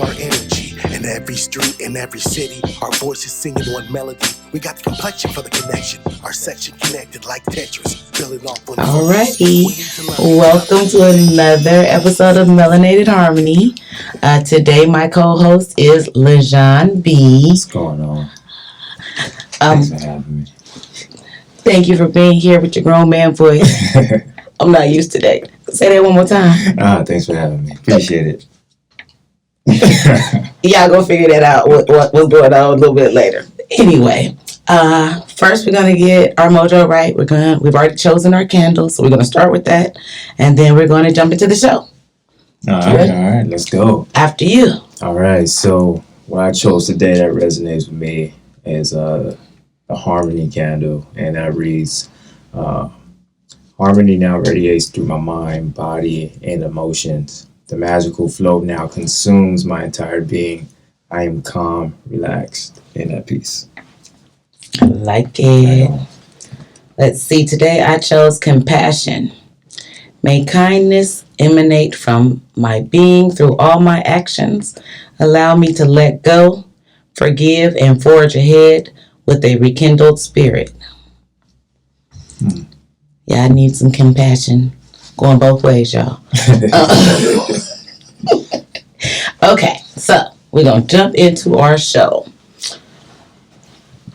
our energy. In every street, in every city, our voices singing one melody. We got the complexion for the connection. Our section connected like Tetris, building off one. Alrighty, welcome to another episode of Melanated Harmony. Today, my co-host is LeJon B. What's going on? Thanks for having me. Thank you for being here with your grown man voice. I'm not used to that. Say that one more time. Thanks for having me. Appreciate it. Y'all go figure that out. What's going on a little bit later. Anyway, first we're gonna get our mojo right. We've already chosen our candles, so we're gonna start with that, and then we're gonna jump into the show. All right, let's go. After you. All right, so what I chose today that resonates with me is a harmony candle, and that reads, harmony now radiates through my mind, body, and emotions. The magical flow now consumes my entire being. I am calm, relaxed, and at peace. I like it. Let's see. Today I chose compassion. May kindness emanate from my being through all my actions. Allow me to let go, forgive, and forge ahead with a rekindled spirit. Yeah, I need some compassion. Going both ways, y'all. Okay, so we're going to jump into our show.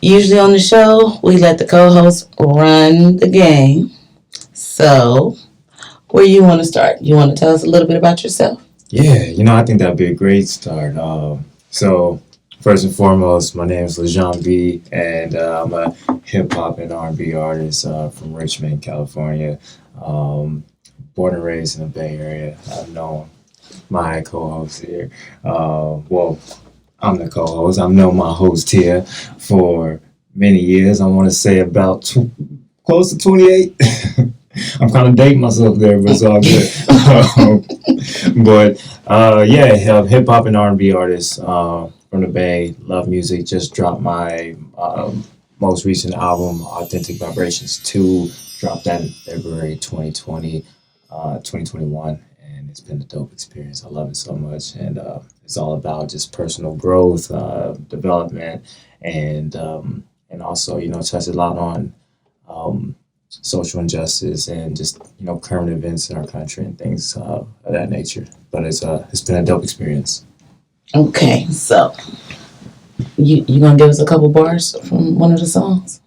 Usually on the show, we let the co-host run the game. So, where you want to start? You want to tell us a little bit about yourself? Yeah, I think that'd be a great start. So, first and foremost, my name is LeJon B, and I'm a hip-hop and R&B artist from Richmond, California. Born and raised in the Bay Area. I've known my co-host here. Well, I'm the co-host. I've known my host here for many years. I want to say about close to 28. I'm kind of dating myself there, but it's all good. Hip-hop and R&B artist from the Bay. Love music. Just dropped my most recent album, Authentic Vibrations 2. Dropped that in February 2021, and it's been a dope experience. I love it so much, and it's all about just personal growth, development, and also touch a lot on social injustice and just current events in our country and things of that nature. But it's been a dope experience. Okay, so you gonna give us a couple bars from one of the songs?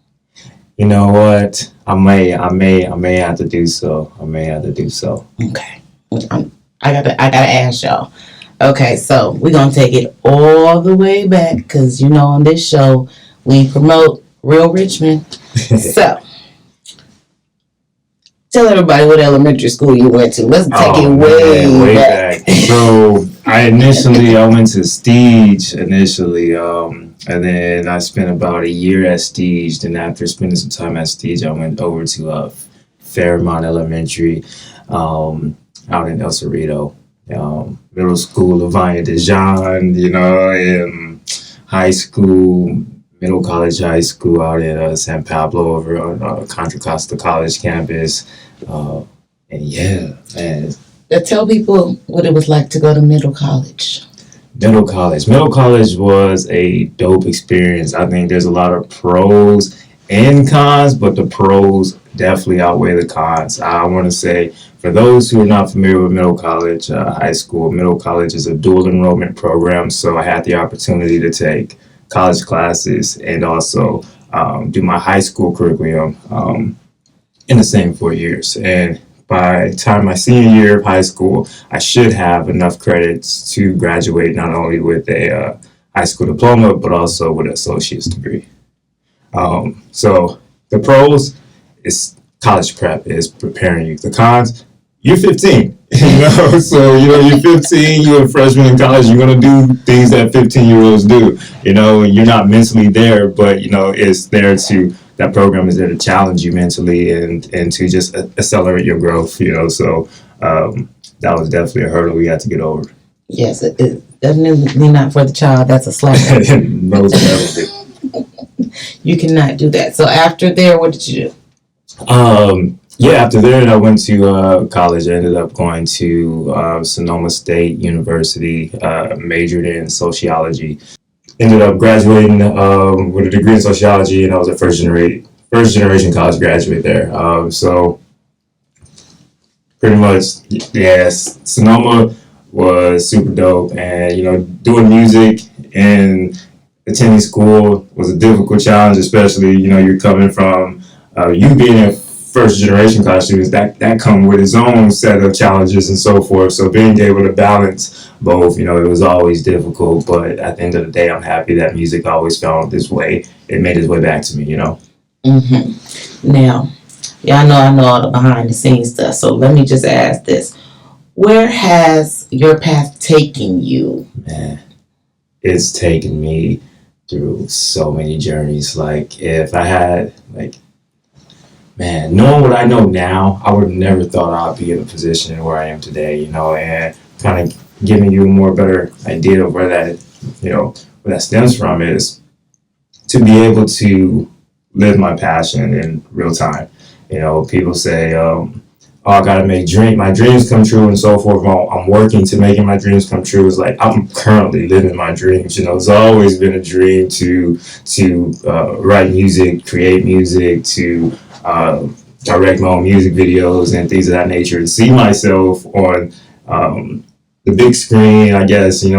You know what? I may have to do so. Okay. I gotta ask y'all. Okay, so we're gonna take it all the way back because on this show we promote real Richmond. So tell everybody what elementary school you went to. Let's take it way back. So I went to Stige initially. And then I spent about a year at Stige. Then after spending some time at Stige, I went over to Fairmont Elementary out in El Cerrito. Middle school, Lavanya DeJean, and high school, middle college, high school out at San Pablo over on Contra Costa College campus. Tell people what it was like to go to middle college. Middle college was a dope experience. I think there's a lot of pros and cons, but the pros definitely outweigh the cons. I want to say, for those who are not familiar with middle college, high school, middle college is a dual enrollment program. So I had the opportunity to take college classes and also do my high school curriculum in the same 4 years. And by the time my senior year of high school, I should have enough credits to graduate not only with a high school diploma, but also with an associate's degree. So the pros is college prep is preparing you. The cons, you're 15, so you're 15, you're a freshman in college, you're going to do things that 15-year-olds do, and you're not mentally there, but, it's there to, that program is there to challenge you mentally and to just accelerate your growth, so that was definitely a hurdle we had to get over. Yes, it definitely not for the child. That's a slap. Most definitely. You cannot do that. So after there, what did you do? Yeah, after that, I went to college. I ended up going to Sonoma State University, majored in sociology. Ended up graduating with a degree in sociology, and I was a first generation college graduate there. So pretty much, yes, Sonoma was super dope, and doing music and attending school was a difficult challenge, especially you're coming from you being a first generation college students that come with its own set of challenges and so forth. So being able to balance both, it was always difficult, but at the end of the day, I'm happy that music always found this way. It made its way back to me. Now, y'all know I know all the behind the scenes stuff, so let me just ask this. Where has your path taken you? Man, it's taken me through so many journeys. Like, if I had, knowing what I know now, I would have never thought I'd be in the position where I am today, and kind of giving you a more better idea of where that stems from is to be able to live my passion in real time. People say, oh, I gotta make my dreams come true and so forth. I'm working to making my dreams come true. It's like I'm currently living my dreams. It's always been a dream to write music, create music, to direct my own music videos and things of that nature. To see myself on the big screen, I guess, and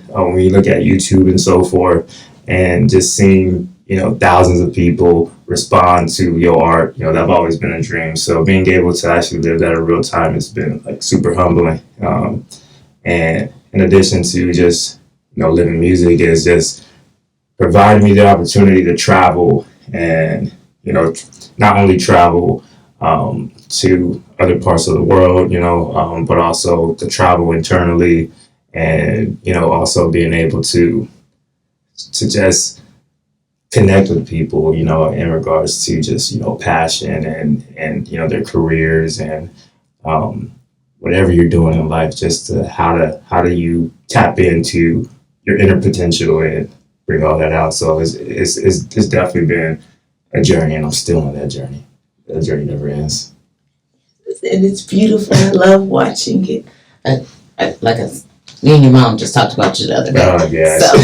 when you look at YouTube and so forth, and just seeing thousands of people respond to your art, that's always been a dream. So being able to actually live that in real time has been super humbling. And in addition to just living music, is just providing me the opportunity to travel and not only travel to other parts of the world, but also to travel internally, and also being able to just connect with people, in regards to just passion and their careers and whatever you're doing in life. Just how do you tap into your inner potential and bring all that out. So it's definitely been a journey, and I'm still on that journey. That journey never ends. And it's beautiful. I love watching it. Me and your mom just talked about you the other day. Oh, yeah. So,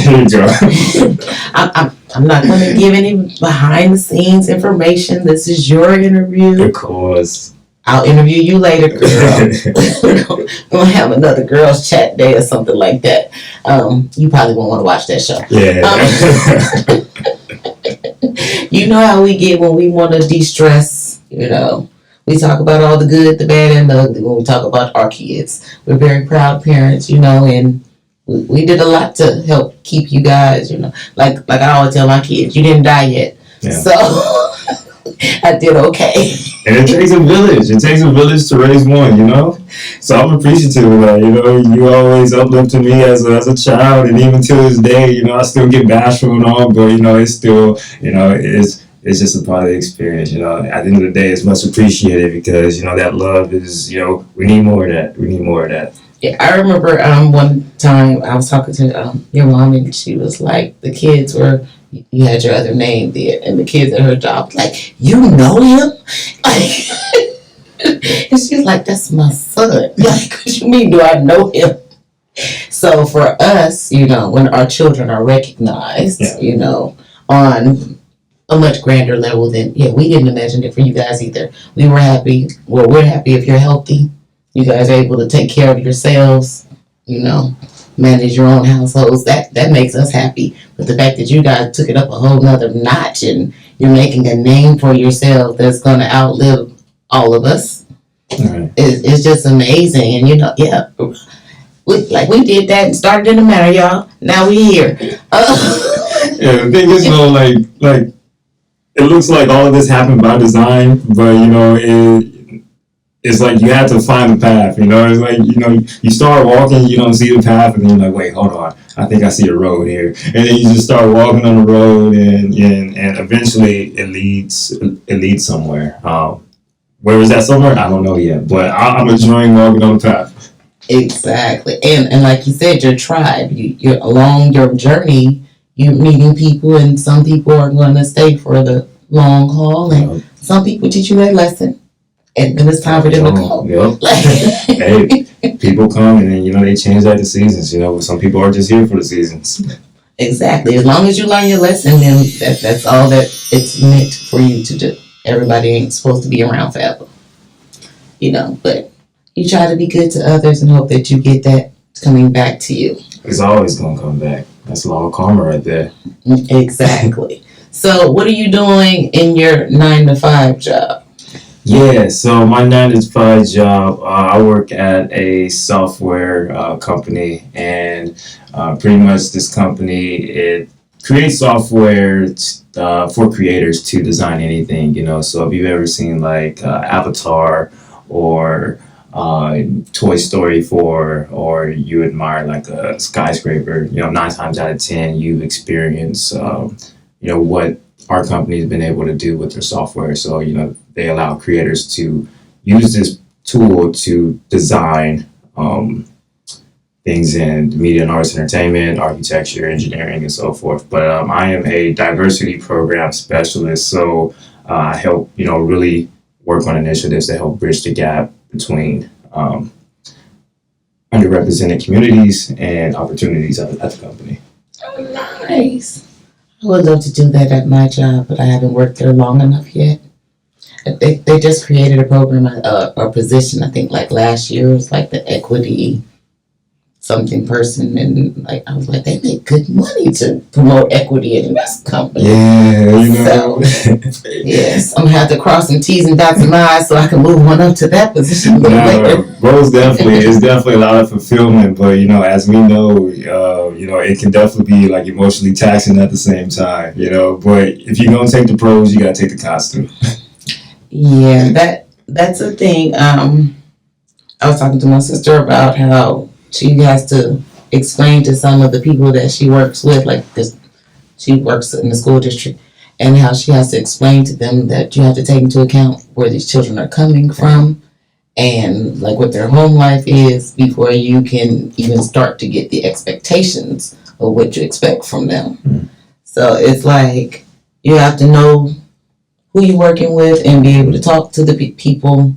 I'm not going to give any behind the scenes information. This is your interview. Of course. I'll interview you later, girl. We're going to have another girls' chat day or something like that. You probably won't want to watch that show. Yeah. You know how we get when we want to de-stress, We talk about all the good, the bad, and the ugly when we talk about our kids. We're very proud parents, and we did a lot to help keep you guys, Like I always tell my kids, you didn't die yet. Yeah. So I did okay. And it takes a village. It takes a village to raise one, So I'm appreciative of that. You always uplifted me as a child, and even to this day, I still get bashful and all, but it's still, it's just a part of the experience. At the end of the day, it's much appreciated because that love is, we need more of that. We need more of that. Yeah, I remember one time I was talking to your mom, and she was like, the kids were, you had your other name there, and the kids at her job was like, you know him? And she's like, that's my son. Like, what you mean, do I know him? So for us, when our children are recognized, on a much grander level than, we didn't imagine it for you guys either. We were happy. Well, we're happy if you're healthy. You guys are able to take care of yourselves, manage your own households. That makes us happy. But the fact that you guys took it up a whole nother notch and you're making a name for yourself that's going to outlive all of us, it's just amazing. And, we did that and started in the manor, y'all. Now we here. Yeah, the thing is, like, it looks like all of this happened by design, but, it's like you have to find the path, It's like, you start walking, you don't see the path, and then you're like, wait, hold on. I think I see a road here. And then you just start walking on the road, and eventually it leads somewhere. Where is that somewhere? I don't know yet, but I'm enjoying walking on the path. Exactly. And like you said, your tribe, you're along your journey, you're meeting people, and some people are going to stay for the long haul, and some people teach you that lesson. and then it's time for them to go. Yep. Like, Hey, people come and then they change like the seasons. Some people are just here for the seasons. exactly. As long as you learn your lesson, then that's all that it's meant for you to do. Everybody ain't supposed to be around forever, but you try to be good to others and hope that you get that coming back to you. It's always gonna come back. That's law of karma right there. Exactly. So what are you doing in your 9 to 5 job? Yeah, so my 9 to 5 job, I work at a software company, and pretty much this company, it creates software for creators to design anything. So if you've ever seen like Avatar or Toy Story 4, or you admire like a skyscraper, 9 times out of 10 you've experienced what our company's been able to do with their software. So they allow creators to use this tool to design things in media and arts, entertainment, architecture, engineering, and so forth. But I am a diversity program specialist, so I help really work on initiatives that help bridge the gap between underrepresented communities and opportunities at the company. Oh, nice. I would love to do that at my job, but I haven't worked there long enough yet. They just created a program, a position, I think like last year. It was like the equity something person, and like I was like, they make good money to promote equity in this company. Yeah, So yes, I'm gonna have to cross some T's and dot some I's so I can move on up to that position a little later. Most definitely, it's definitely a lot of fulfillment, but as we know, it can definitely be like emotionally taxing at the same time. But if you're gonna take the pros, you gotta take the cons too. Yeah, that's the thing. I was talking to my sister about how she has to explain to some of the people that she works with, like this, she works in the school district, and how she has to explain to them that you have to take into account where these children are coming from and like what their home life is before you can even start to get the expectations of what you expect from them. So it's like you have to know who you're working with and be able to talk to the people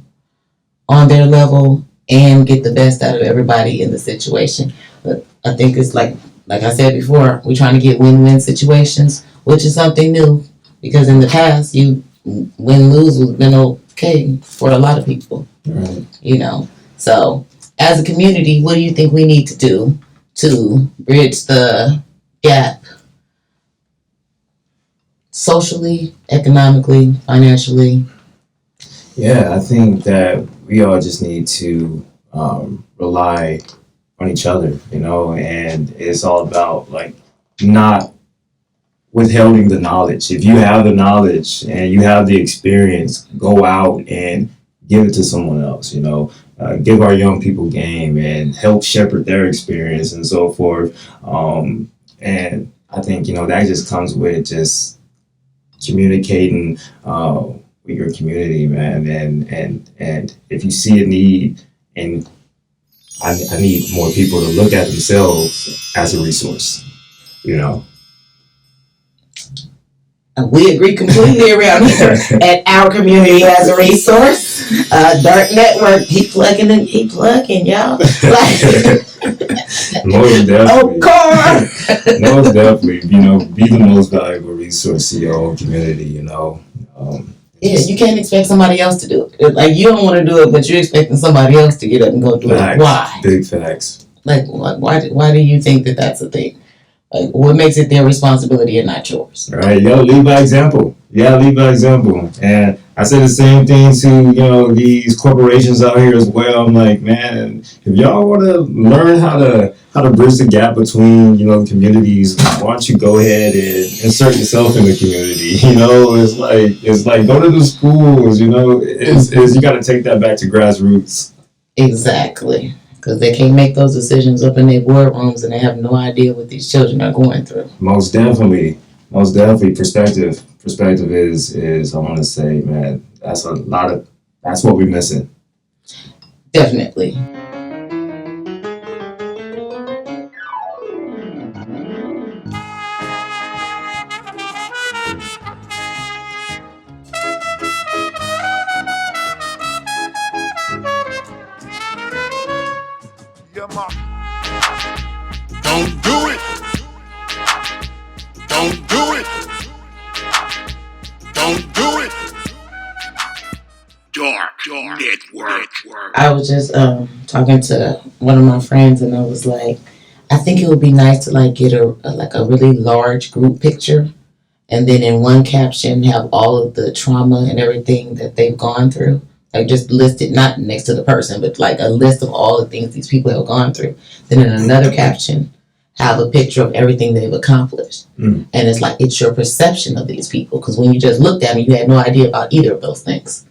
on their level and get the best out of everybody in the situation. But I think it's like I said before, we're trying to get win-win situations, which is something new, because in the past, you win-lose has been okay for a lot of people. Right. So as a community, what do you think we need to do to bridge the gap socially, economically, financially? Yeah, I think that we all just need to rely on each other, and it's all about like not withholding the knowledge. If you have the knowledge and you have the experience, go out and give it to someone else. Give our young people game and help shepherd their experience and so forth. And I think that just comes with just communicating with your community, man. And if you see a need, and I need more people to look at themselves as a resource. We agree completely around here at our community as a resource. Dark Network, keep plugging and keep plugging, y'all. Most definitely. car. Most definitely. Be the most valuable resource to your own community. Yeah, you can't expect somebody else to do it. Like, you don't want to do it, but you're expecting somebody else to get up and go do Facts. it. Why? Big facts. Like, why do you think that that's a thing? Like, what makes it their responsibility and not yours? Right. You gotta lead by example. And I say the same thing to, these corporations out here as well. I'm like, man, if y'all want to learn how to bridge the gap between, the communities, why don't you go ahead and insert yourself in the community? It's like go to the schools, it's you got to take that back to grassroots. Exactly. Because they can't make those decisions up in their boardrooms and they have no idea what these children are going through. Most definitely. Perspective is I want to say, man, that's what we're missing. Definitely. just talking to one of my friends, and I was like, I think it would be nice to like get a really large group picture, and then in one caption have all of the trauma and everything that they've gone through. Like just listed, not next to the person, but like a list of all the things these people have gone through. Then in another caption, have a picture of everything they've accomplished. And it's like, it's your perception of these people. Because when you just looked at them, you had no idea about either of those things.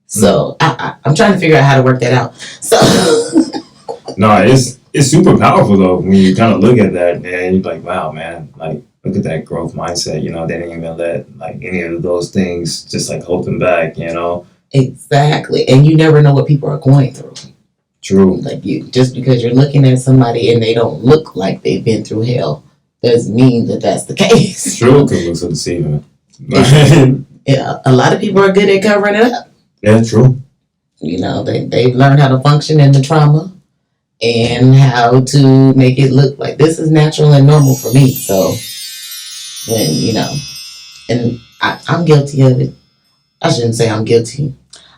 So I'm trying to figure out how to work that out. So No, it's super powerful though when you kind of look at that and you're like, wow, man, like look at that growth mindset. You know, they didn't even let like any of those things just like hold them back. You know. Exactly. And you never know what people are going through. True. Like you, just because you're looking at somebody and they don't look like they've been through hell doesn't mean that that's the case. True, because it looks so deceiving. Yeah, a lot of people are good at covering it up. Yeah, true. You know, they've learned how to function in the trauma and how to make it look like this is natural and normal for me. So, when, you know, and I'm guilty of it. I shouldn't say I'm guilty.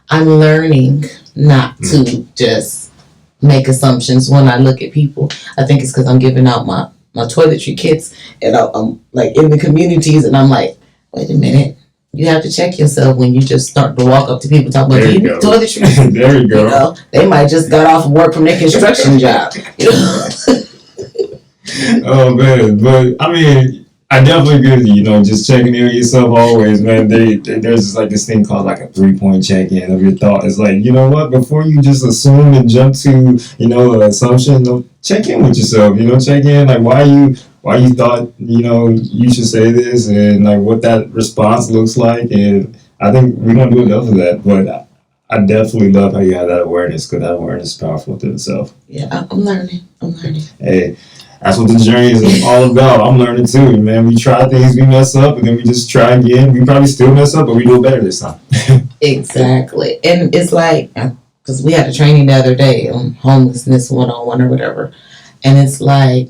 I'm learning not to just make assumptions when I look at people. I think it's because I'm giving out my toiletry kits and I'm like in the communities and I'm like, wait a minute. You have to check yourself when you just start to walk up to people talking about, do you need toiletry? There you go. You know, they might just got off of work from their construction job. You know? Oh man, but I mean, I definitely agree with you. You know, just checking in with yourself always, man. There's just like this thing called like a 3-point check-in of your thought. It's like, you know what? Before you just assume and jump to, you know, an assumption, you know, check in with yourself. You know, check in like why you thought, you know, you should say this and like what that response looks like. And I think we're gonna do enough of that. But I definitely love how you have that awareness because that awareness is powerful to itself. Yeah, I'm learning. Hey. That's what the journey is all about. I'm learning too, man. We try things, we mess up, and then we just try again. We probably still mess up, but we do it better this time. Exactly. And it's like, because we had a training the other day on homelessness 101 or whatever. And it's like,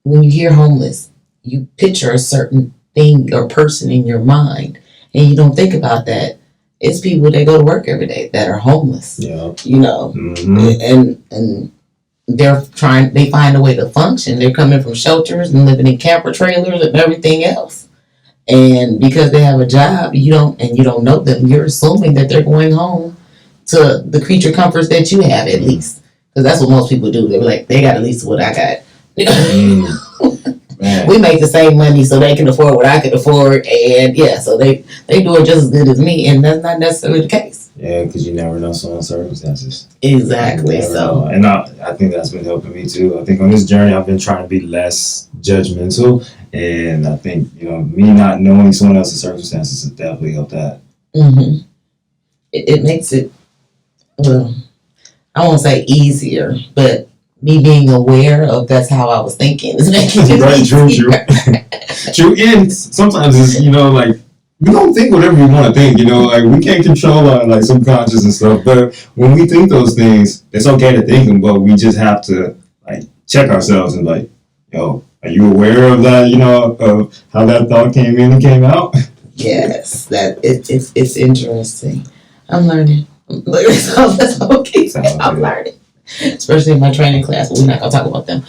when you hear homeless, you picture a certain thing or person in your mind, and you don't think about that. It's people that go to work every day that are homeless. Yeah. You know, and they find a way to function. They're coming from shelters and living in camper trailers and everything else. And because they have a job, you don't know them, you're assuming that they're going home to the creature comforts that you have at least. Because that's what most people do. They're like, they got at least what I got. We make the same money so they can afford what I can afford. And yeah, so they do it just as good as me. And that's not necessarily the case. Yeah, because you never know someone's circumstances. Exactly. So, and I think that's been helping me too. I think on this journey, I've been trying to be less judgmental, and I think me not knowing someone else's circumstances has definitely helped that. It makes it, well, I won't say easier, but me being aware of that's how I was thinking is making it easier. True. And sometimes it's like. We don't think whatever we want to think, like we can't control our like subconscious and stuff. But when we think those things, it's okay to think them, but we just have to like check ourselves and like, yo, are you aware of that? Of how that thought came in and came out. Yes, that it's interesting. I'm learning. That's okay. I'm learning, especially in my training class. But we're not gonna talk about them.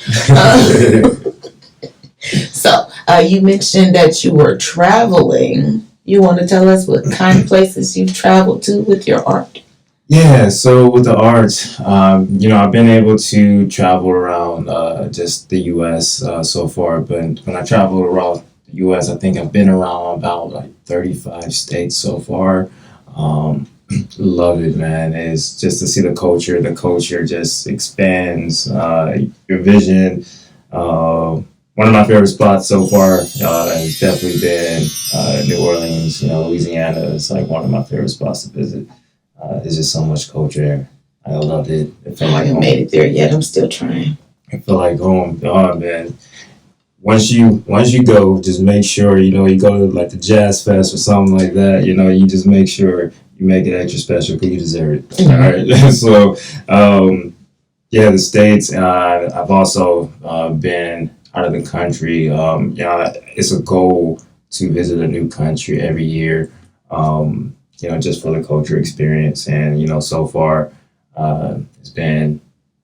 So you mentioned that you were traveling. You want to tell us what kind of places you've traveled to with your art? Yeah, so with the art, I've been able to travel around just the U.S. So far. But when I travel around the U.S., I think I've been around about like 35 states so far. Love it, man. It's just to see the culture. The culture just expands your vision. One of my favorite spots so far has definitely been New Orleans, Louisiana. It's like one of my favorite spots to visit. There's just so much culture. I loved it. It felt I haven't made it there yet. I'm still trying. I feel like home. Oh man. Once you go, just make sure, you go to like the Jazz Fest or something like that, you just make sure you make it extra special because you deserve it. Mm-hmm. All right. So yeah, the States. I've also been out of the country. It's a goal to visit a new country every year, just for the culture experience. And, so far, It's been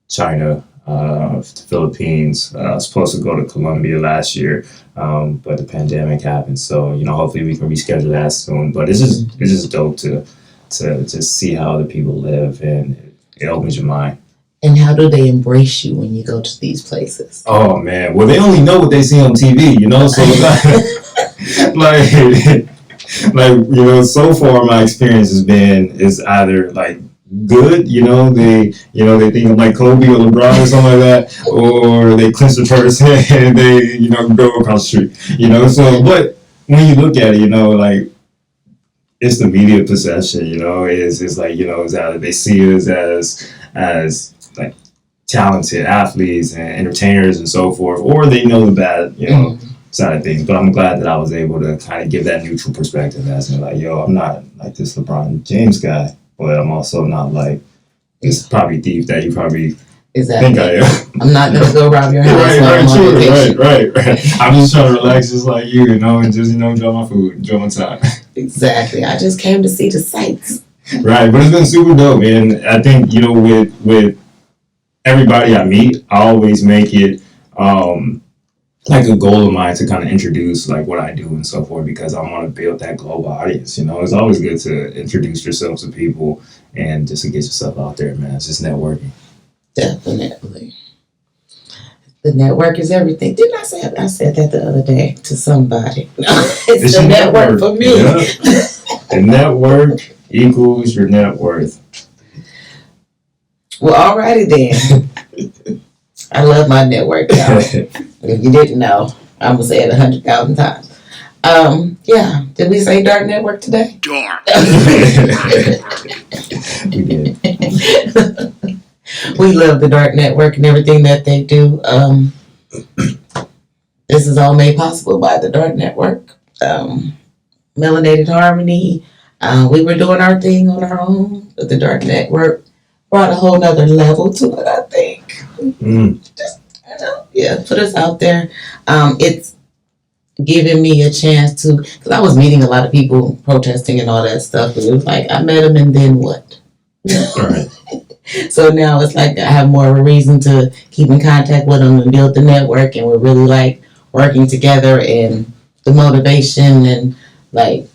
China, the Philippines. I was supposed to go to Colombia last year, but the pandemic happened. So hopefully we can reschedule that soon. But it's just dope to just see how other people live, and it opens your mind. And how do they embrace you when you go to these places? Oh man, well they only know what they see on TV, so like so far my experience is either like good, they think I'm like Kobe or LeBron or something like that, or they clinch the purse and they go across the street, so but when you look at it, like it's the media perception, it's like it's either they see us as like talented athletes and entertainers and so forth, or they know the bad, side of things. But I'm glad that I was able to kind of give that neutral perspective as like, I'm not like this LeBron James guy, but I'm also not like this probably thief that you probably think I am. I'm not gonna go rob your house. right. I'm just trying to relax just like you, and just enjoy my food, enjoy my time. Exactly. I just came to see the sights. Right, but it's been super dope, and I think with everybody I meet, I always make it like a goal of mine to kind of introduce like what I do and so forth, because I want to build that global audience. It's always good to introduce yourself to people and just to get yourself out there, man. It's just networking. Definitely. The network is everything. Didn't I say I said that the other day to somebody? It's the network for me. Yeah. The network equals your net worth. Well, alrighty then. I love my network, y'all. If you didn't know, I'm gonna say it 100,000 times. Yeah. Did we say Dark Network today? Dark. We did. We love the Dark Network and everything that they do. This is all made possible by the Dark Network. Melanated Harmony. We were doing our thing on our own, but the Dark Network brought a whole nother level to it, I think. Just, put us out there. It's giving me a chance to, because I was meeting a lot of people protesting and all that stuff, but it was like, I met them and then what? All right. So now it's like I have more of a reason to keep in contact with them and build the network, and we're really like working together, and the motivation and like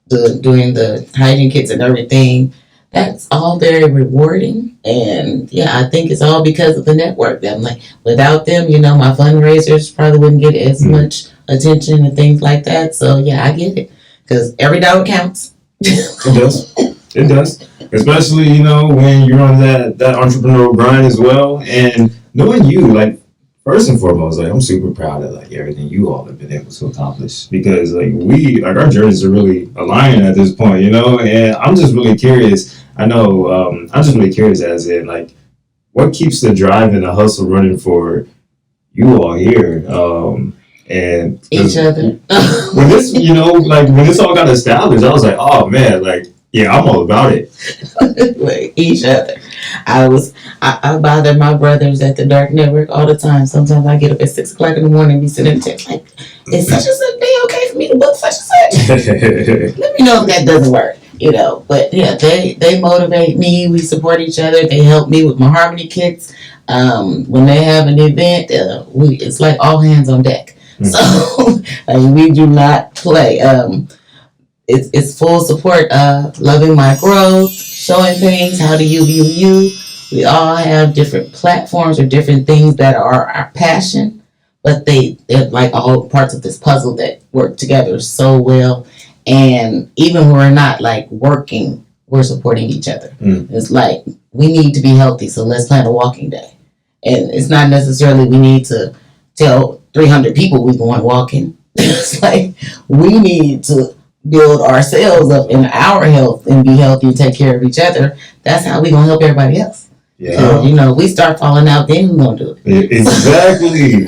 doing the hygiene kits and everything. That's all very rewarding, and I think it's all because of the network. I'm like, without them, my fundraisers probably wouldn't get as much attention and things like that. So I get it, because every dollar counts. It does. Especially, when you're on that entrepreneurial grind as well. And knowing you, like, first and foremost, like, I'm super proud of, like, everything you all have been able to accomplish. Because, like, our journeys are really aligning at this point, And I'm just really curious. I know, I'm just really curious as in, like, what keeps the drive and the hustle running for you all here? And each other. When this, when this all got established, I was like, oh, man, like, I'm all about it. Like each other. I bother my brothers at the Dark Network all the time. Sometimes I get up at 6 o'clock in the morning and be sitting in the text like, is such and such day okay for me to book such and such? Let me know if that doesn't work, But they motivate me. We support each other. They help me with my harmony kits. When they have an event, it's like all hands on deck. So we do not play. It's full support, loving my growth, showing things, how do you view you. We all have different platforms or different things that are our passion, but they're like all parts of this puzzle that work together so well. And even when we're not like working, we're supporting each other. It's like, we need to be healthy, so let's plan a walking day. And it's not necessarily we need to tell 300 people we're going walking. It's like, we need to build ourselves up in our health and be healthy and take care of each other. That's how we gonna help everybody else. Yeah. We start falling out, then who's gonna do it? Exactly.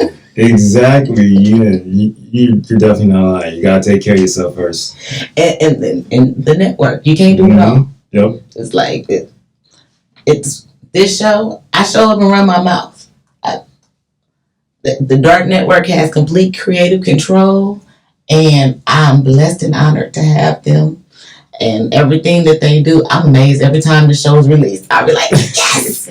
You're definitely not lying. You gotta take care of yourself first. And the network, you can't do it all. Yep. It's like it's this show. I show up and run my mouth. The Dark Network has complete creative control. And I'm blessed and honored to have them. And everything that they do, I'm amazed every time the show is released. I'll be like, yes!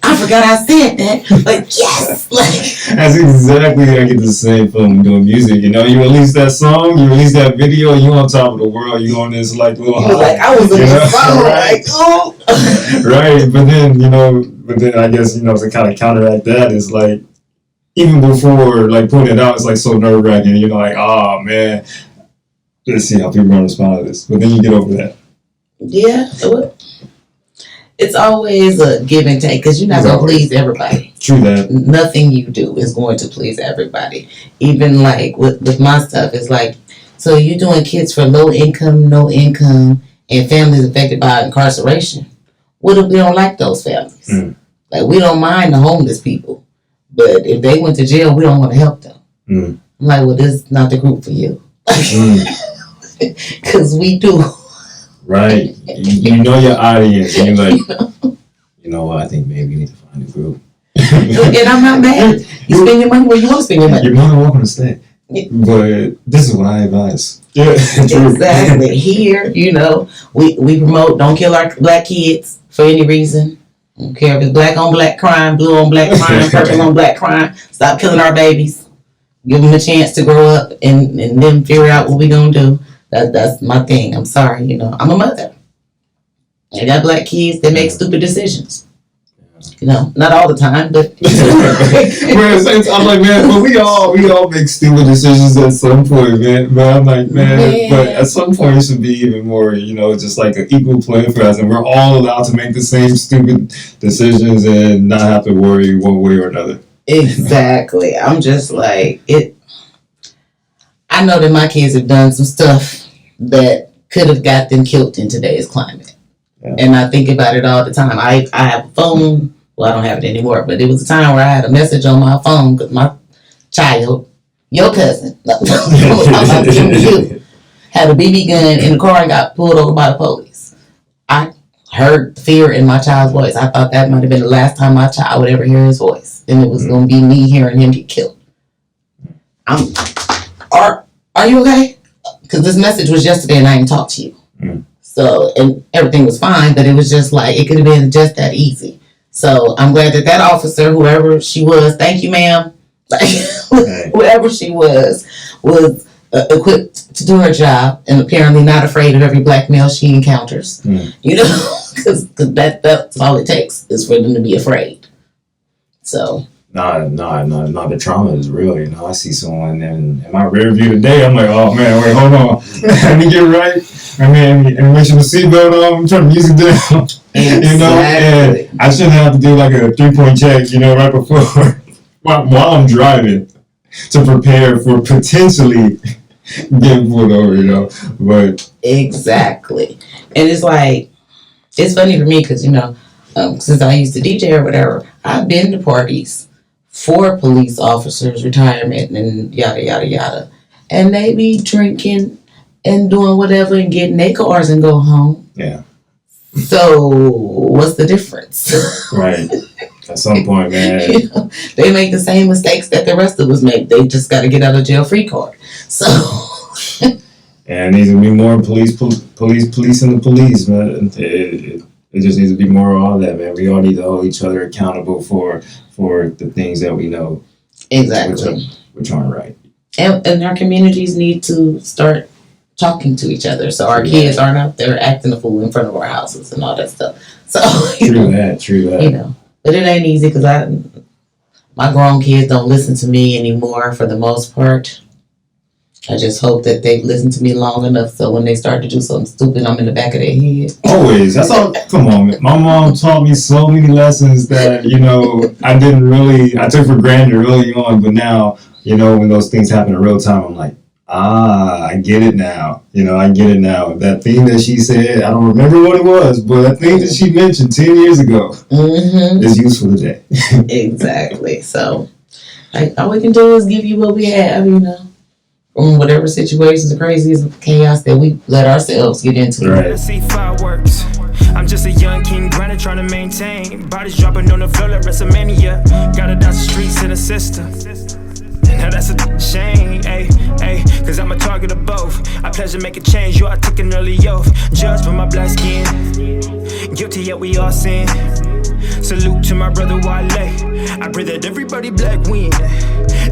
I forgot I said that, but yes! Like, that's exactly how I get the same feeling doing music. You know, you release that song, you release that video, and you on top of the world. You on this like little high. Like I was in the song, right. like, oh. Right, but then I guess, to kind of counteract that is like, even before like putting it out, it's like so nerve wracking. You're like, oh man, let's see how people are gonna respond to this. But then you get over that. Yeah, it's always a give and take because you're not gonna please everybody. True that. Nothing you do is going to please everybody. Even like with my stuff, it's like, so you're doing kids for low income, no income, and families affected by incarceration. What if we don't like those families? Like we don't mind the homeless people, but if they went to jail, we don't want to help them. I'm like, well, this is not the group for you. Because we do. Right. You know your audience. And you're like, you know what? I think maybe we need to find a group. And I'm not mad. You spend your money where you want to spend your money. You're more than welcome to stay. But this is what I advise. Yeah, exactly. Here, we promote don't kill our black kids for any reason. I don't care if it's black on black crime, blue on black crime, purple on black crime. Stop killing our babies. Give them a chance to grow up and then figure out what we gonna do. That's my thing. I'm sorry, I'm a mother. I got black kids that make stupid decisions. Not all the time, but I'm like, man, but we all make stupid decisions at some point, man. But I'm like, man, but at some point it should be even more, just like an equal playing field, and we're all allowed to make the same stupid decisions and not have to worry one way or another. Exactly. I'm just like it. I know that my kids have done some stuff that could have got them killed in today's climate. Yeah. And I think about it all the time. I have a phone. Well, I don't have it anymore, but it was a time where I had a message on my phone because my child, your cousin, had a BB gun in the car and got pulled over by the police. I heard fear in my child's voice. I thought that might have been the last time my child would ever hear his voice. And it was going to be me hearing him get killed. Are you okay? Because this message was yesterday and I didn't talk to you. So, and everything was fine, but it was just like, it could have been just that easy. So I'm glad that officer, whoever she was, thank you, ma'am, whoever she was equipped to do her job and apparently not afraid of every black male she encounters. Because that's all it takes is for them to be afraid. So. No, the trauma is real. I see someone in my rear view today. I'm like, oh man, wait, hold on. Let me get right. And make sure the seatbelt on. Turn the music down. Exactly. And I shouldn't have to do like a 3-point check, right before while I'm driving to prepare for potentially getting pulled over, But exactly. And it's like, it's funny for me because, since I used to DJ or whatever, I've been to parties for police officers' retirement and yada, yada, yada. And they be drinking and doing whatever and getting their cars and go home. Yeah. So what's the difference? Right. At some point, man. They make the same mistakes that the rest of us make. They just got to get out of jail free card. So. And there needs to be more policing the police, man. It just needs to be more of all that, man. We all need to hold each other accountable for the things that we know. Exactly. Which aren't right. And our communities need to start talking to each other so our kids aren't out there acting a fool in front of our houses and all that stuff. So True that. But it ain't easy because my grown kids don't listen to me anymore for the most part. I just hope that they've listened to me long enough so when they start to do something stupid, I'm in the back of their head. Always. That's all. Come on, man. My mom taught me so many lessons that, I took for granted early on. But now, when those things happen in real time, I'm like, I get it now. I get it now. That thing that she said, I don't remember what it was, but that thing that she mentioned 10 years ago is useful today. Exactly. So, all we can do is give you what we have, from whatever situations, the craziest chaos that we let ourselves get into. Right. See fireworks. I'm just a young king grinding, trying to maintain. Bodies dropping on the floor like WrestleMania. Gotta dodge the streets in the system. Now that's a shame, ayy, ayy, cause I'm a target of both. I pledge to make a change, I took an early oath. Judged by my black skin, guilty yet we all sin. Salute to my brother Wale. I pray that everybody black win.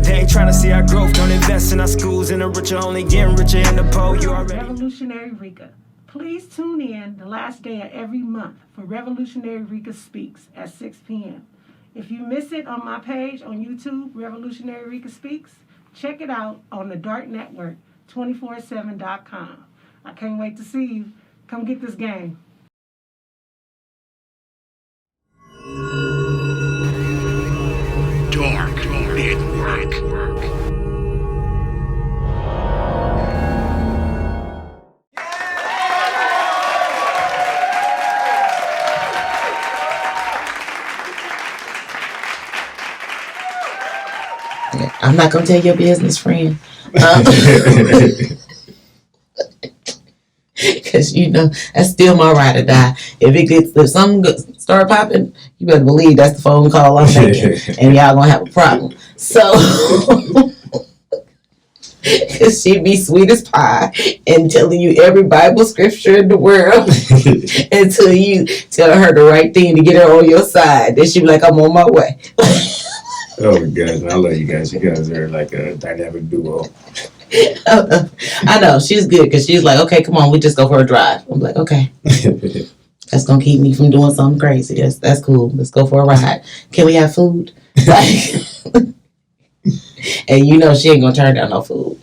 They ain't trying to see our growth. Don't invest in our schools, and the rich are only getting richer in the poor. You already. Revolutionary Rika. Please tune in the last day of every month for Revolutionary Rika Speaks at 6 p.m. If you miss it on my page on YouTube, Revolutionary Rika Speaks, check it out on the Dark Network, 247.com. I can't wait to see you. Come get this game. Dark Network. I'm not gonna tell your business, friend. Because you know that's still my ride or die. If something start popping, you better believe that's the phone call I'm making, and y'all gonna have a problem. So, because she be sweet as pie and telling you every Bible scripture in the world until you tell her the right thing to get her on your side. Then she be like, "I'm on my way." Oh my gosh, I love you guys. You guys are like a dynamic duo. I know she's good because she's like, okay, come on, we just go for a drive. I'm like, okay, that's gonna keep me from doing something crazy. That's cool. Let's go for a ride. Can we have food? And you know she ain't gonna turn down no food.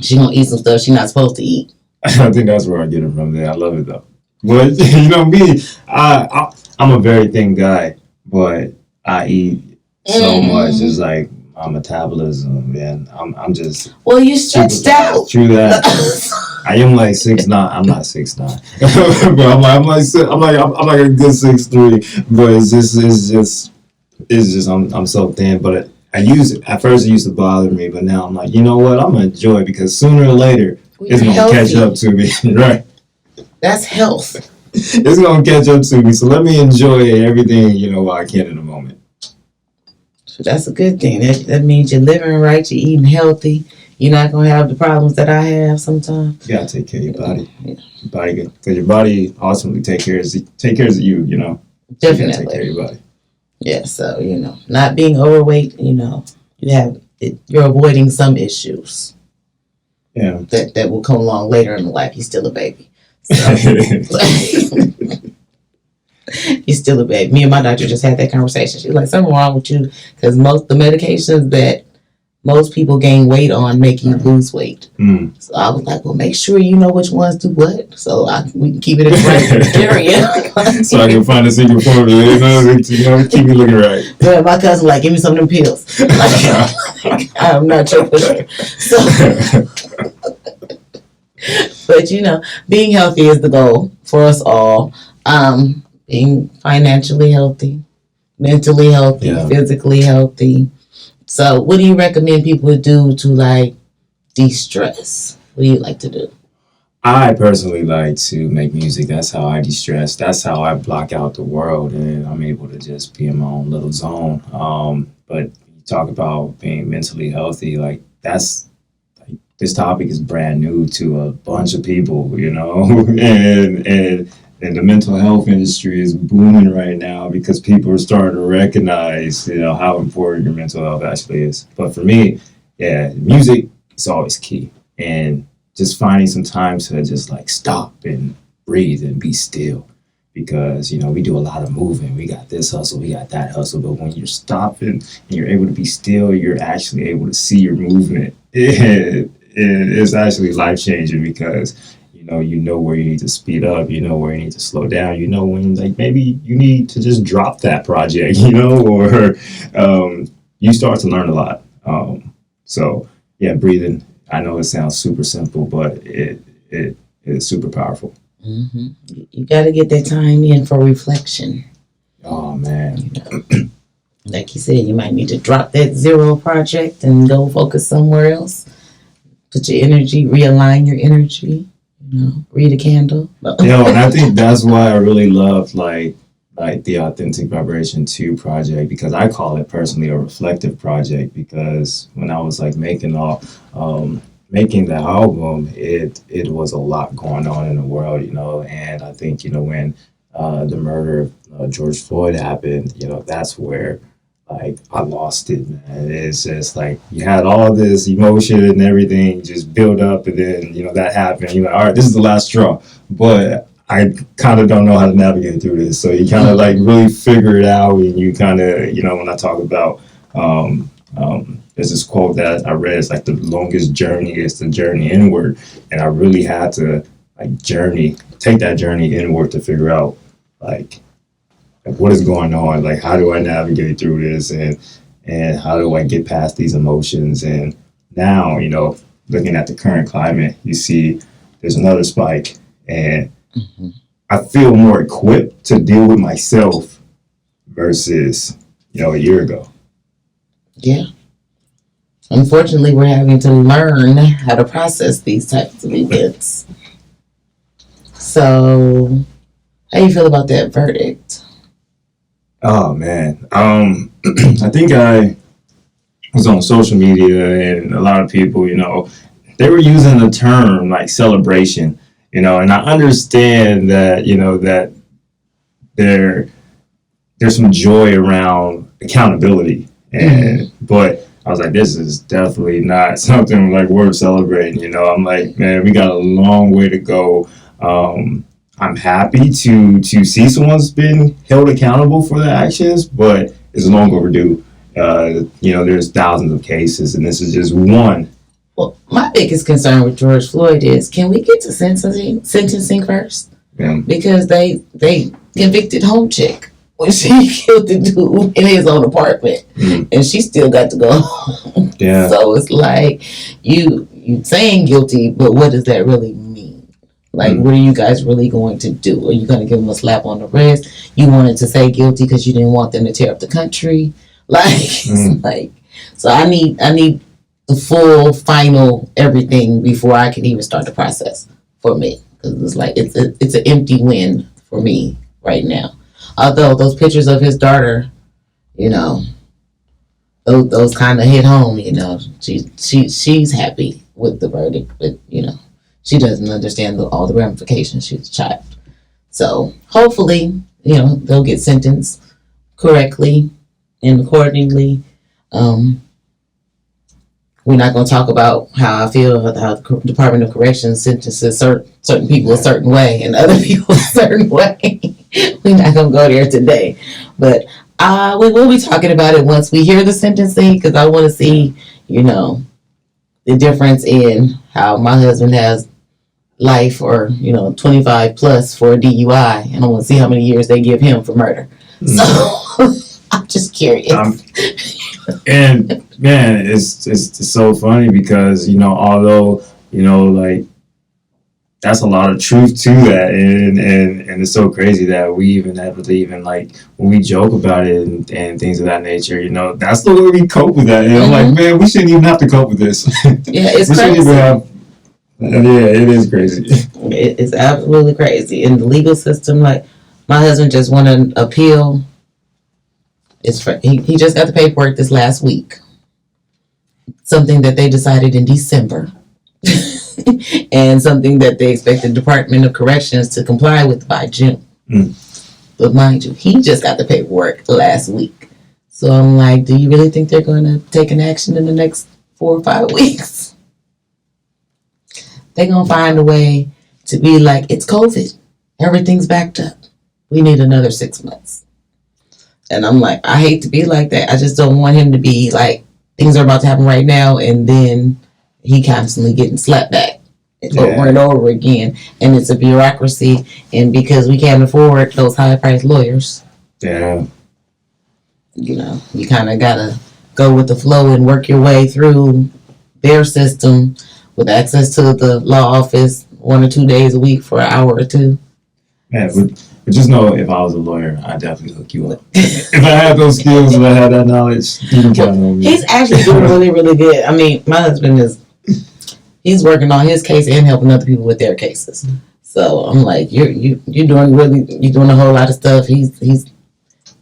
She gonna eat some stuff she not supposed to eat. I think that's where I get it from. There, I love it though. But you know me, I'm a very thin guy, but I eat so much. It's like my metabolism, man. I'm just. Well, you stretched out. True that. I am like 6'9". I'm not 6'9", but I'm like a good 6'3". But it's just I'm so thin. But at first it used to bother me, but now I'm like, you know what? I'm gonna enjoy it because sooner or later it's gonna catch up to me, right? That's health. It's gonna catch up to me, so let me enjoy everything while I can in the moment. So that's a good thing. That means you're living right, you're eating healthy. You're not gonna have the problems that I have sometimes. You gotta take care of your body. Yeah. Your body, because your body ultimately take care of you. Definitely. You gotta take care of your body. Yeah. So not being overweight. You're avoiding some issues. Yeah. That will come along later in life. You're still a baby. So, you're still a baby. Me and my doctor just had that conversation. She's like, something wrong with you because most the medications that most people gain weight on make you lose weight. So I was like, well, make sure you know which ones do what, so we can keep it in the right area. So I can find a secret formula, keep me looking right. Yeah, my cousin like, give me some of them pills. I'm not your pusher. So, but being healthy is the goal for us all. Being financially healthy, mentally healthy, physically healthy. So what do you recommend people do to de-stress? What do you like to do? I personally like to make music. That's how I de-stress. That's how I block out the world and I'm able to just be in my own little zone. But you talk about being mentally healthy, this topic is brand new to a bunch of people, and the mental health industry is booming right now because people are starting to recognize, how important your mental health actually is. But for me, music is always key. And just finding some time to just stop and breathe and be still. Because, we do a lot of moving. We got this hustle, we got that hustle. But when you're stopping and you're able to be still, you're actually able to see your movement. It's actually life-changing because you know where you need to speed up, you know where you need to slow down, when maybe you need to just drop that project, or you start to learn a lot. So breathing. I know it sounds super simple, but it is super powerful. Mm-hmm. You got to get that time in for reflection. Oh man. Like you said, you might need to drop that zero project and go focus somewhere else. Put your energy, realign your energy. Read a candle. And I think that's why I really love like the Authentic Vibration 2 project, because I call it personally a reflective project, because when I was like making the album, it was a lot going on in the world, and I think, when the murder of George Floyd happened, that's where like I lost it, man. It's just like you had all this emotion and everything just build up, and then that happened. You're like, all right, this is the last straw. But I kind of don't know how to navigate through this. So you kind of like really figure it out, and you kind of, when I talk about there's this quote that I read, it's like the longest journey is the journey inward, and I really had to take that journey inward to figure out like what is going on, like how do I navigate through this, and how do I get past these emotions. And now, looking at the current climate, you see there's another spike, and I feel more equipped to deal with myself versus a year ago. Yeah. Unfortunately, we're having to learn how to process these types of events. So, how do you feel about that verdict? Oh man, I think I was on social media, and a lot of people, they were using the term like celebration, and I understand that, that there's some joy around accountability, but I was like, this is definitely not something like worth celebrating. I'm like, man, we got a long way to go. I'm happy to see someone's been held accountable for their actions, but it's long overdue. There's thousands of cases, and this is just one. Well, my biggest concern with George Floyd is, can we get to sentencing first? Yeah. Because they convicted home chick when she killed the dude in his own apartment, and she still got to go home. Yeah. So it's like you saying guilty, but what does that really mean? Like, what are you guys really going to do? Are you going to give them a slap on the wrist? You wanted to say guilty because you didn't want them to tear up the country. So I need the full, final everything before I can even start the process for me. Because it's like, it's an empty win for me right now. Although those pictures of his daughter, those kind of hit home, she's happy with the verdict, but, she doesn't understand all the ramifications. She's a child. So hopefully, they'll get sentenced correctly and accordingly. We're not going to talk about how I feel about how the Department of Corrections sentences certain people a certain way and other people a certain way. We're not going to go there today. But we will be talking about it once we hear the sentencing, because I want to see, the difference in how my husband has life or 25 plus for a DUI, and I want to see how many years they give him for murder. So I'm just curious. And man, it's so funny because although like that's a lot of truth to that, and it's so crazy that we even have to even like when we joke about it and things of that nature, that's the way we cope with that. And I'm like, man, we shouldn't even have to cope with this. Yeah, it's crazy. Yeah, it is crazy. It's absolutely crazy. In the legal system, like my husband just won an appeal. He just got the paperwork this last week. Something that they decided in December. And something that they expect the Department of Corrections to comply with by June. But mind you, he just got the paperwork last week. So I'm like, do you really think they're going to take an action in the next 4 or 5 weeks? They're going to find a way to be like, it's COVID. Everything's backed up. We need another 6 months. And I'm like, I hate to be like that. I just don't want him to be like, things are about to happen right now, and then he constantly getting slapped back over and over again. And it's a bureaucracy, and because we can't afford those high-priced lawyers, you kind of got to go with the flow and work your way through their system with access to the law office 1 or 2 days a week for an hour or two. Yeah, but just know, if I was a lawyer, I'd definitely hook you up. If I had those skills, if I had that knowledge, you can count on me. He's actually doing really, really good. I mean, my husband he's working on his case and helping other people with their cases. So I'm like, you're doing a whole lot of stuff. He's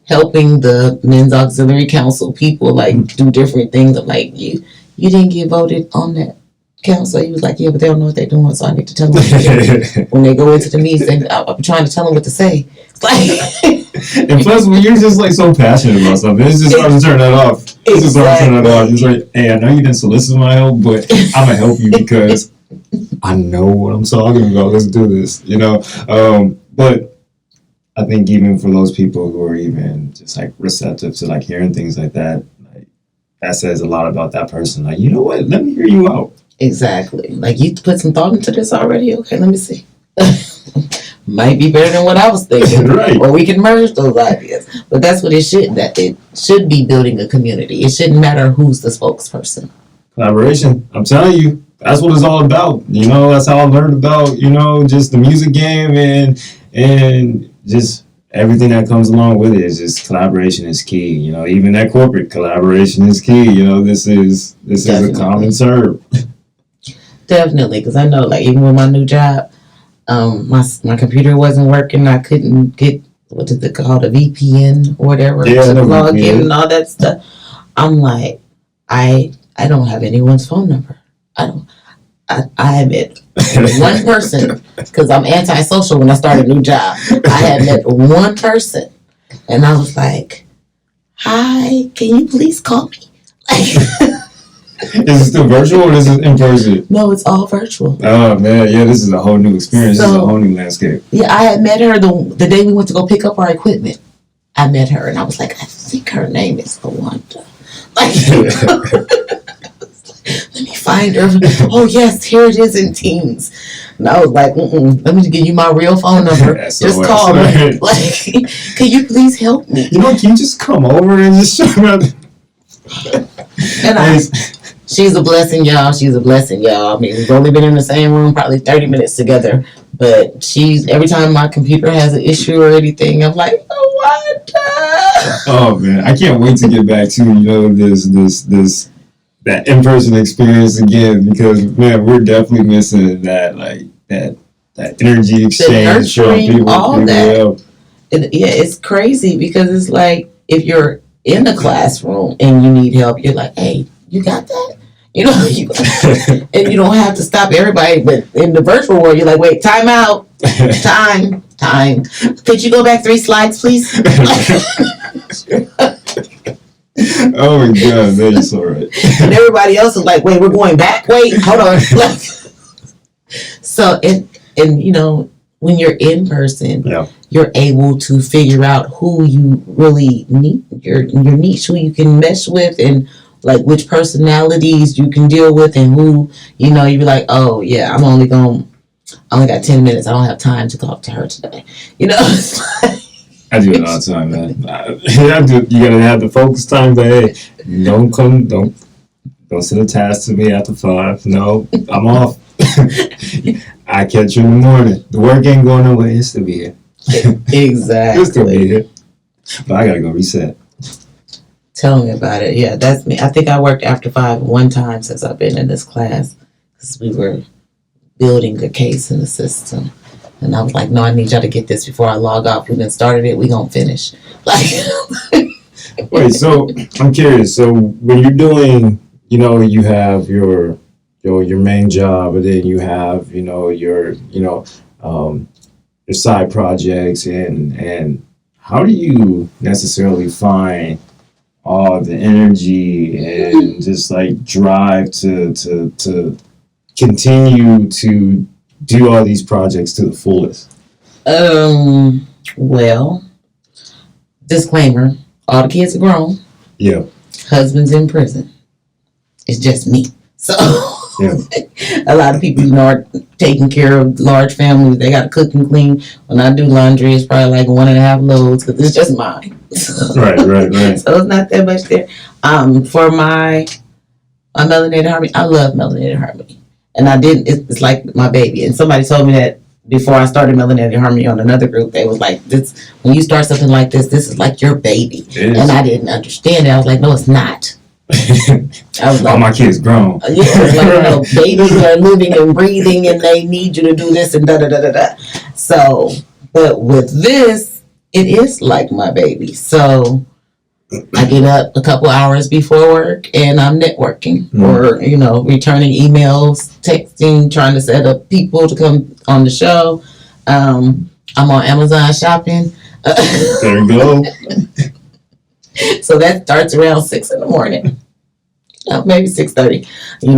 helping the men's auxiliary council people like do different things. I'm like, you didn't get voted on that council. He was like, yeah, but they don't know what they're doing, so I need to tell them what to do. When they go into the meetings, I'm trying to tell them what to say. It's like, and plus, when you're just like so passionate about something, it's just hard to turn that off. It's just hard to turn that off. It's like, hey, I know you didn't solicit my help, but I'm gonna help you because I know what I'm talking about. Let's do this, you know. But I think even for those people who are even just like receptive to like hearing things like that says a lot about that person. Like, you know what? Let me hear you out. Exactly. Like, you put some thought into this already? Okay, let me see. Might be better than what I was thinking. Right. Or we can merge those ideas. But that's what it should be, building a community. It shouldn't matter who's the spokesperson. Collaboration. I'm telling you, that's what it's all about. You know, that's how I learned about, you know, just the music game and just everything that comes along with it. Is just collaboration is key. You know, even that corporate collaboration is key. You know, this is a common term. Definitely, because I know, like, even with my new job, my computer wasn't working. I couldn't get, what is it called, a VPN or whatever, to log in and all that stuff. I'm like, I don't have anyone's phone number. I had met one person, because I'm antisocial when I start a new job. I had met one person, and I was like, hi, can you please call me? Is it still virtual or is it in person? No, it's all virtual. Oh, man. Yeah, this is a whole new experience. This is a whole new landscape. Yeah, I had met her the day we went to go pick up our equipment. I met her, and I was like, I think her name is Lawanda. Let me find her. Oh, yes, here it is in Teams. And I was like, let me give you my real phone number. Just call me. Like, can you please help me? You know, can you just come over and just show me? And she's a blessing, y'all. She's a blessing, y'all. I mean, we've only been in the same room probably 30 minutes together, but every time my computer has an issue or anything, I'm like, oh, what? Oh, man, I can't wait to get back to, you know, that in-person experience again, because, man, we're definitely missing that, like, that energy exchange. The nurturing, all that. Yeah, it's crazy, because it's like, if you're in the classroom and you need help, you're like, hey, you got that? You know, and you don't have to stop everybody. But in the virtual world, you're like, wait, time out. Time. Could you go back 3 slides, please? Oh my God, that is so right. And everybody else is like, wait, we're going back? Wait, hold on. So, and you know, when you're in person, you're able to figure out who you really need, your niche, who you can mesh with, and like which personalities you can deal with, and who, you know, you be like, oh yeah, I only got 10 minutes. I don't have time to talk to her today. You know, I do it all the time, man. You gotta have the focus time, but hey, don't send a task to me after 5. No, I'm off. I catch you in the morning. The work ain't going nowhere. It's still be here. Exactly. It's still be here. But I gotta go reset. Tell me about it. Yeah, that's me. I think I worked after 5 one time since I've been in this class, because we were building a case in the system. And I was like, no, I need y'all to get this before I log off. We done started it. We gonna finish. Like, wait, so I'm curious. So when you're doing, you know, you have your main job, and then you have, you know, your side projects, and how do you necessarily find all the energy and just like drive to continue to do all these projects to the fullest? Well, disclaimer, all the kids are grown. Yeah. Husband's in prison. It's just me. So yeah. A lot of people, you know, are taking care of large families. They got to cook and clean. When I do laundry, it's probably like 1.5 loads, because it's just mine. Right. So it's not that much there. For my Melanated Harmony, I love Melanated Harmony. And it's like my baby. And somebody told me that before I started Melanated Harmony on another group. They was like, when you start something like this is like your baby. And I didn't understand it. I was like, no, it's not. I was like, all my kids grown. Yeah, it's like, babies are living and breathing and they need you to do this and da da da da da. So, but with this, it is like my baby. So I get up a couple hours before work and I'm networking or, returning emails, texting, trying to set up people to come on the show. I'm on Amazon shopping. There you go. So that starts around 6 a.m. Maybe 6:30.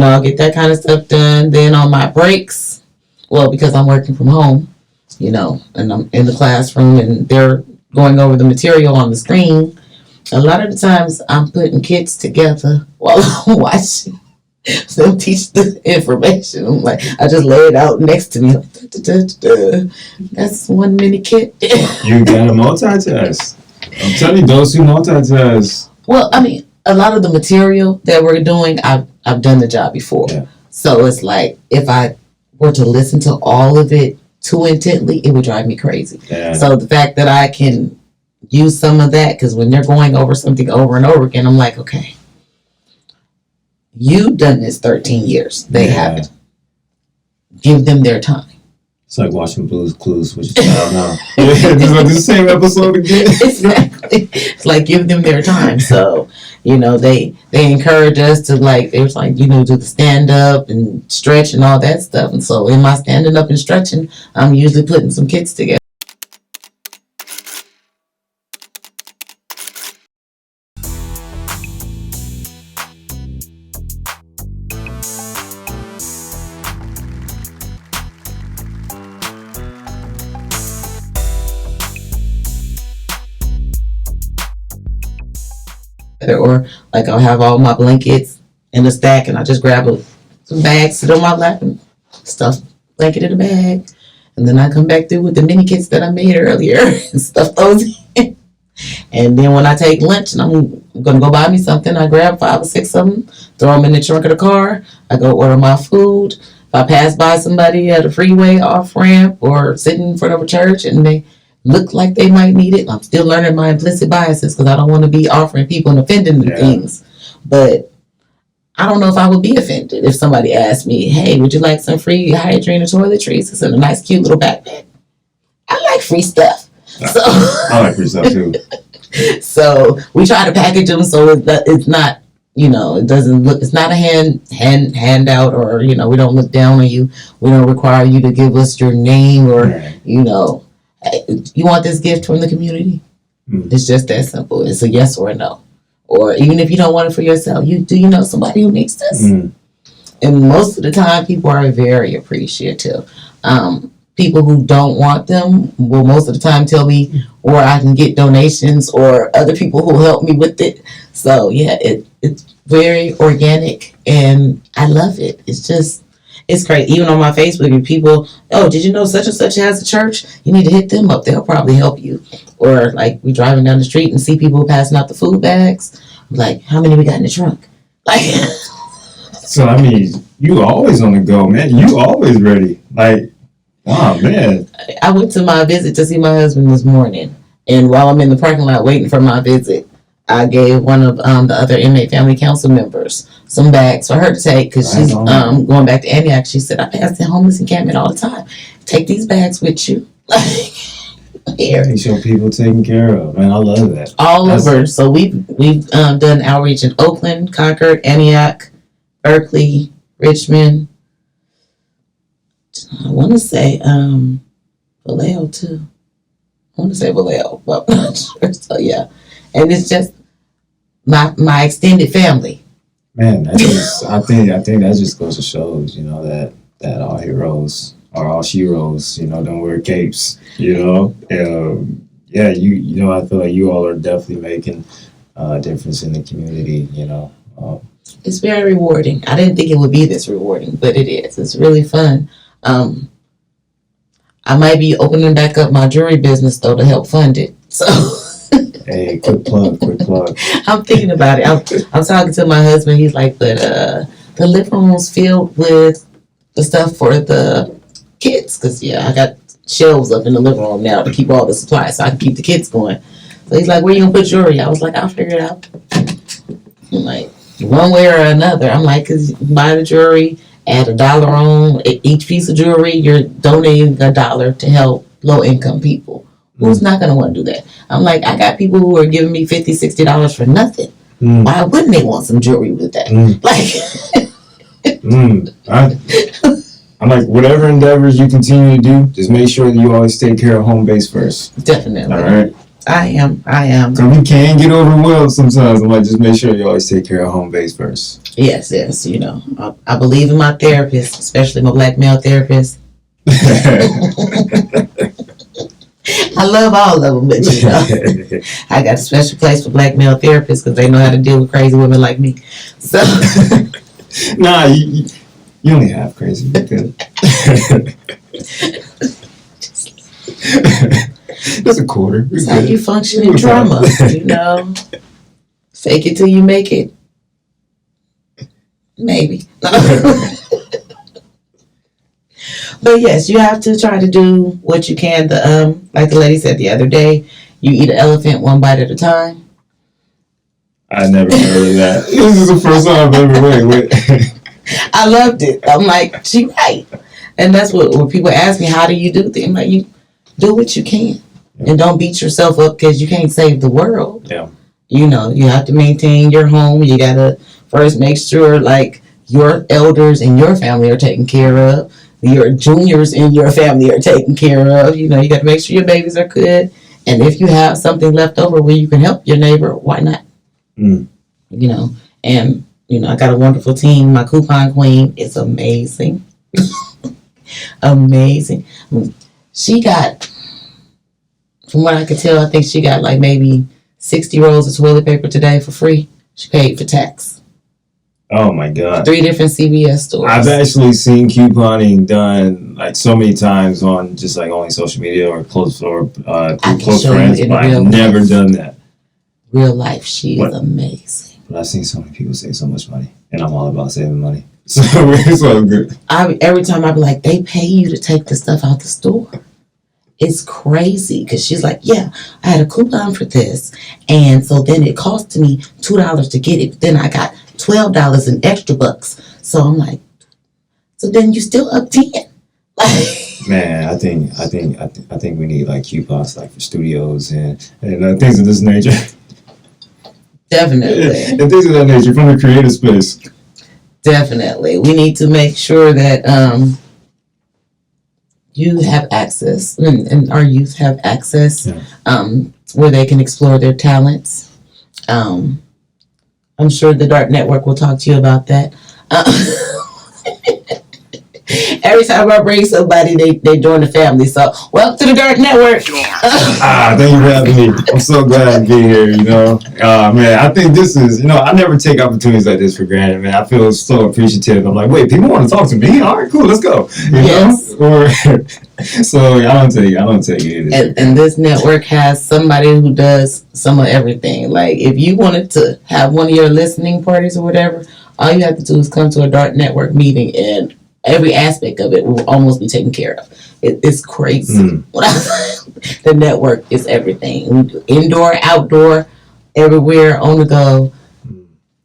I'll get that kind of stuff done. Then on my breaks, well, because I'm working from home, and I'm in the classroom and they're going over the material on the screen. A lot of the times I'm putting kids together while I'm watching them teach the information. I'm like, I just lay it out next to me. That's 1 minute kid. You gotta multitask. I'm telling you, those who multitask. Well, I mean, a lot of the material that we're doing, I've done the job before. Yeah. So it's like, if I were to listen to all of it too intently, it would drive me crazy. Yeah. So the fact that I can use some of that, because when they're going over something over and over again, I'm like, okay, you've done this 13 years. They haven't. Give them their time. It's like watching Blue's Clues, which is now. It's like the same episode again. Exactly. It's like, give them their time. So, they encourage us to, like, they was like, do the stand up and stretch and all that stuff. And so in my standing up and stretching, I'm usually putting some kids together. Or like I'll have all my blankets in a stack and I just grab some bags, sit on my lap and stuff blanket in a bag. And then I come back through with the mini kits that I made earlier and stuff those in. And then when I take lunch and I'm going to go buy me something, I grab 5 or 6 of them, throw them in the trunk of the car. I go order my food. If I pass by somebody at a freeway off ramp or sitting in front of a church and they look like they might need it, I'm still learning my implicit biases because I don't want to be offering people and offending them things. But I don't know if I would be offended if somebody asked me, hey, would you like some free hygiene or toiletries? It's in a nice, cute little backpack. I like free stuff. So I like free stuff too. So we try to package them so it's not, it doesn't look, it's not a handout or, we don't look down on you. We don't require you to give us your name or, hey, you want this gift from the community? It's just that simple. It's a yes or a no. Or even if you don't want it for yourself, do you know somebody who needs this? And most of the time, people are very appreciative. People who don't want them will most of the time tell me, or I can get donations or other people who help me with it. So yeah, it's very organic and I love it. It's great. Even on my Facebook, if people, oh, did you know such and such has a church? You need to hit them up. They'll probably help you. Or like we driving down the street and see people passing out the food bags. I'm like, how many we got in the trunk? Like, so I mean, you always on the go, man. You always ready. Like, wow, man. I went to my visit to see my husband this morning, and while I'm in the parking lot waiting for my visit, I gave one of the other inmate family council members some bags for her to take because she's going back to Antioch. She said, I pass the homeless encampment all the time. Take these bags with you. Here. You show people taken care of. Man, I love that. All over. So we've done outreach in Oakland, Concord, Antioch, Berkeley, Richmond. I want to say Vallejo too. I want to say Vallejo, but I'm not sure. So yeah. And it's just my extended family. Man, I think that just goes to show, that all heroes are all sheroes, don't wear capes, Yeah, I feel like you all are definitely making a difference in the community, It's very rewarding. I didn't think it would be this rewarding, but it is. It's really fun. I might be opening back up my jewelry business though to help fund it. So. Hey, quick plug. I'm thinking about it. I'm talking to my husband. He's like, but the living room's filled with the stuff for the kids. Because, I got shelves up in the living room now to keep all the supplies so I can keep the kids going. So he's like, where you going to put jewelry? I was like, I'll figure it out. I'm like, one way or another. I'm like, cause buy the jewelry, add $1 on each piece of jewelry. You're donating $1 to help low income people. Who's not gonna want to do that? I'm like, I got people who are giving me $50, $60 for nothing. Why wouldn't they want some jewelry with that? I'm like, whatever endeavors you continue to do, just make sure that you always take care of home base first. Definitely. All right. I am. Because we can get overwhelmed sometimes. I'm like, just make sure you always take care of home base first. Yes. You know, I believe in my therapist, especially my black male therapist. I love all of them, but you know, I got a special place for black male therapists because they know how to deal with crazy women like me. So, nah, you only have crazy. Because that's a quarter. That's how you function in trauma, you know. Fake it till you make it. Maybe. But yes, you have to try to do what you can. Like the lady said the other day, you eat an elephant one bite at a time. I never heard of that. This is the first time I've ever wait. I loved it. I'm like, she right. And that's what when people ask me, how do you do things? I'm like, you do what you can. And don't beat yourself up because you can't save the world. Yeah. You know, you have to maintain your home. You got to first make sure, like, your elders in your family are taken care of. Your juniors in your family are taken care of. You know, you got to make sure your babies are good. And if you have something left over where you can help your neighbor, why not? You know, and, you know, I got a wonderful team. My coupon queen is amazing. Amazing. She got, from what I could tell, I think she got like maybe 60 rolls of toilet paper today for free. She paid for tax. Oh my God. 3 different CVS stores. I've actually seen couponing done like so many times on just like only social media or close through close friends, but I've never done that. Real life, she is amazing. But I've seen so many people save so much money, and I'm all about saving money. So it's all good. Every time I be like, they pay you to take the stuff out the store. It's crazy because she's like, yeah, I had a coupon for this, and so then it cost me $2 to get it. But then I got $12 in extra bucks. So I'm like, so then you still up 10. Man, I think we need like coupons like for studios and things of this nature. Definitely. And things of that nature from the creative space. Definitely. We need to make sure that you have access and our youth have access where they can explore their talents. I'm sure the Dark Network will talk to you about that. Every time I bring somebody, they join the family. So, welcome to the Dark Network. Thank you for having me. I'm so glad to be here, you know. Man, I think this is, you know, I never take opportunities like this for granted, man. I feel so appreciative. I'm like, wait, people want to talk to me? All right, cool, let's go. You know? So I don't take it. And this network has somebody who does some of everything. Like, if you wanted to have one of your listening parties or whatever, all you have to do is come to a Dark Network meeting and every aspect of it will almost be taken care of. It's crazy. The network is everything. Indoor, outdoor, everywhere, on the go.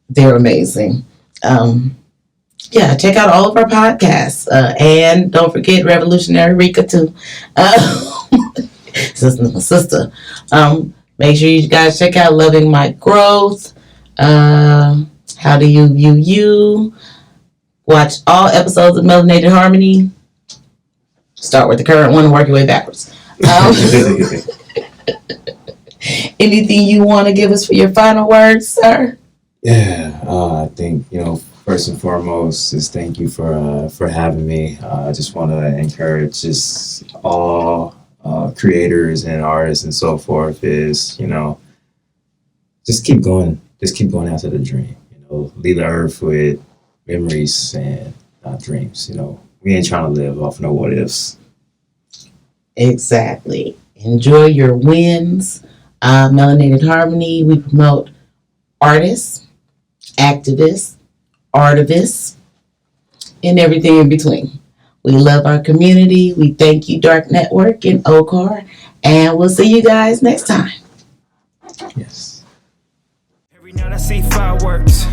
They're amazing. Check out all of our podcasts. And don't forget Revolutionary Rika too. Sister. Make sure you guys check out Loving My Growth. How do you view you? Watch all episodes of Melanated Harmony. Start with the current one and work your way backwards. Anything you want to give us for your final words, sir? Yeah, I think, you know, first and foremost is thank you for having me. I just want to encourage just all creators and artists and so forth is, you know, just keep going after the dream. You know, leave the earth with memories and not dreams. You know, we ain't trying to live off no what ifs. Exactly. Enjoy your wins. Melanated Harmony, we promote artists, activists, artivists, and everything in between. We love our community. We thank you, Dark Network and OCAR, and we'll see you guys next time. Yes. Now I see fireworks.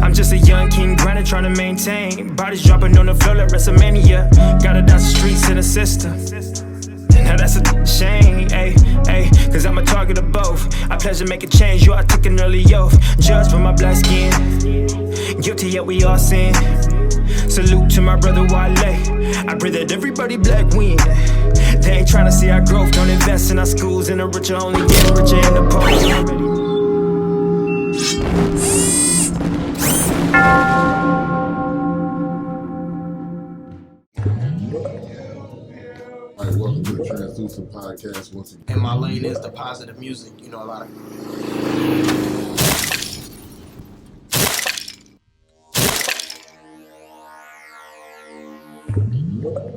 I'm just a young king grinding, trying to maintain. Bodies dropping on the floor like WrestleMania. Gotta dodge the streets in a system. Now that's a shame, ayy, ayy, cause I'm a target of both. I pledge to make a change, I took an early oath. Judged by my black skin, guilty yet we all sin. Salute to my brother Wale. I pray that everybody black win. They ain't trying to see our growth, don't invest in our schools. And the rich are only getting richer in the poor. All right, welcome to the Translucent Podcast once again. And my lane is the positive music. You know, a lot of Dark,